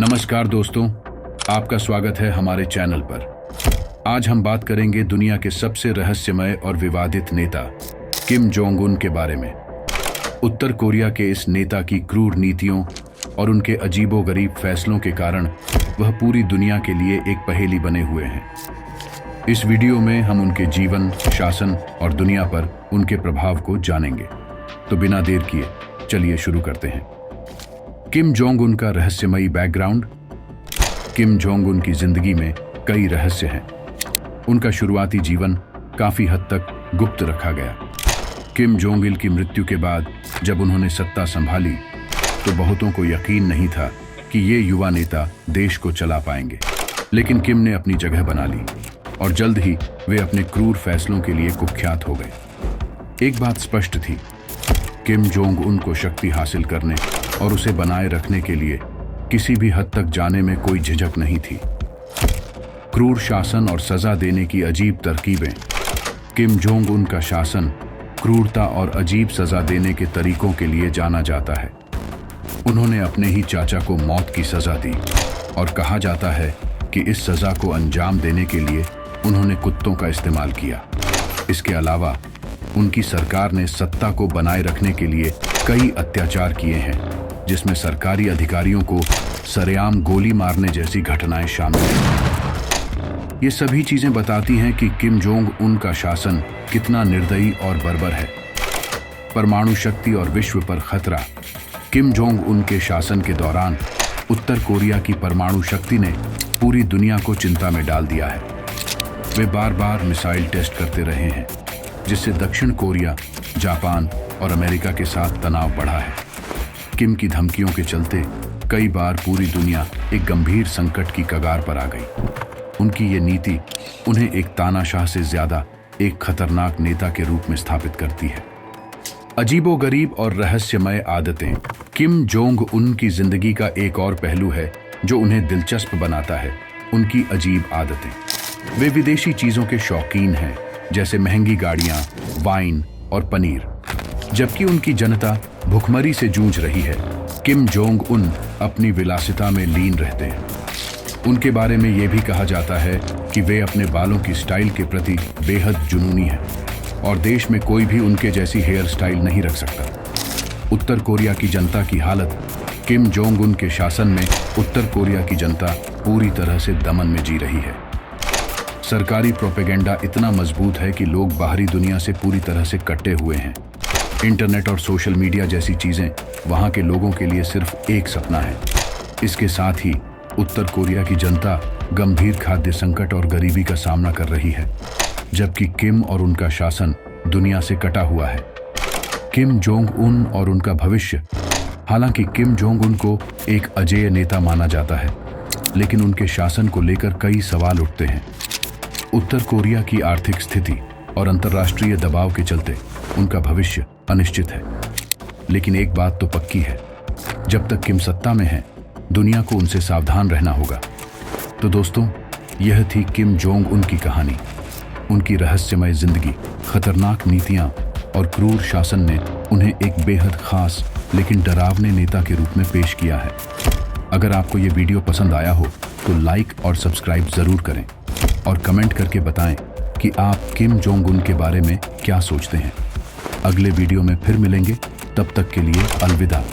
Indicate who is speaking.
Speaker 1: नमस्कार दोस्तों, आपका स्वागत है हमारे चैनल पर। आज हम बात करेंगे दुनिया के सबसे रहस्यमय और विवादित नेता किम जोंग उन के बारे में। उत्तर कोरिया के इस नेता की क्रूर नीतियों और उनके अजीबोगरीब फैसलों के कारण वह पूरी दुनिया के लिए एक पहेली बने हुए हैं। इस वीडियो में हम उनके जीवन, शासन और दुनिया पर उनके प्रभाव को जानेंगे। तो बिना देर किए चलिए शुरू करते हैं। किम जोंग उन का रहस्यमयी बैकग्राउंड। किम जोंग उन की जिंदगी में कई रहस्य हैं। उनका शुरुआती जीवन काफी हद तक गुप्त रखा गया। किम जोंग इल की मृत्यु के बाद जब उन्होंने सत्ता संभाली तो बहुतों को यकीन नहीं था कि ये युवा नेता देश को चला पाएंगे। लेकिन किम ने अपनी जगह बना ली और जल्द ही वे अपने क्रूर फैसलों के लिए कुख्यात हो गए। एक बात स्पष्ट थी, किम जोंग उन को शक्ति हासिल करने और उसे बनाए रखने के लिए किसी भी हद तक जाने में कोई झिझक नहीं थी। क्रूर शासन और सजा देने की अजीब तरकीबें। किम जोंग उन का शासन क्रूरता और अजीब सजा देने के तरीकों के लिए जाना जाता है। उन्होंने अपने ही चाचा को मौत की सजा दी और कहा जाता है कि इस सजा को अंजाम देने के लिए उन्होंने कुत्तों का इस्तेमाल किया। इसके अलावा उनकी सरकार ने सत्ता को बनाए रखने के लिए कई अत्याचार किए हैं, जिसमें सरकारी अधिकारियों को सरेआम गोली मारने जैसी घटनाएं शामिल हैं। ये सभी चीजें बताती हैं कि किम जोंग उन का शासन कितना निर्दयी और बर्बर है। परमाणु शक्ति और विश्व पर खतरा। किम जोंग उन के शासन के दौरान उत्तर कोरिया की परमाणु शक्ति ने पूरी दुनिया को चिंता में डाल दिया है। वे बार बार मिसाइल टेस्ट करते रहे हैं, जिससे दक्षिण कोरिया, जापान और अमेरिका के साथ तनाव बढ़ा है। किम की धमकियों के चलते कई बार पूरी दुनिया एक गंभीर संकट की कगार पर आ गई। उनकी ये नीति उन्हें एक तानाशाह से ज्यादा एक खतरनाक नेता के रूप में स्थापित करती है। अजीबोगरीब और रहस्यमय आदतें। किम जोंग उन की जिंदगी का एक और पहलू है जो उन्हें दिलचस्प बनाता है, उनकी अजीब आदतें। वे विदेशी चीजों के शौकीन हैं, जैसे महंगी गाड़ियां, वाइन और पनीर। जबकि उनकी जनता भुखमरी से जूझ रही है, किम जोंग उन अपनी विलासिता में लीन रहते हैं। उनके बारे में यह भी कहा जाता है कि वे अपने बालों की स्टाइल के प्रति बेहद जुनूनी हैं और देश में कोई भी उनके जैसी हेयर स्टाइल नहीं रख सकता। उत्तर कोरिया की जनता की हालत। किम जोंग उन के शासन में उत्तर कोरिया की जनता पूरी तरह से दमन में जी रही है। सरकारी प्रोपेगेंडा इतना मजबूत है कि लोग बाहरी दुनिया से पूरी तरह से कटे हुए हैं। इंटरनेट और सोशल मीडिया जैसी चीजें वहां के लोगों के लिए सिर्फ एक सपना है। इसके साथ ही उत्तर कोरिया की जनता गंभीर खाद्य संकट और गरीबी का सामना कर रही है, जबकि किम और उनका शासन दुनिया से कटा हुआ है। किम जोंग उन और उनका भविष्य। हालांकि किम जोंग उन को एक अजेय नेता माना जाता है, लेकिन उनके शासन को लेकर कई सवाल उठते हैं। उत्तर कोरिया की आर्थिक स्थिति और अंतर्राष्ट्रीय दबाव के चलते उनका भविष्य अनिश्चित है। लेकिन एक बात तो पक्की है, जब तक किम सत्ता में है, दुनिया को उनसे सावधान रहना होगा। तो दोस्तों, यह थी किम जोंग उन की कहानी। उनकी रहस्यमय जिंदगी, खतरनाक नीतियां और क्रूर शासन ने उन्हें एक बेहद खास लेकिन डरावने नेता के रूप में पेश किया है। अगर आपको ये वीडियो पसंद आया हो तो लाइक और सब्सक्राइब जरूर करें और कमेंट करके बताएं कि आप किम जोंग उन के बारे में क्या सोचते हैं। अगले वीडियो में फिर मिलेंगे, तब तक के लिए अलविदा।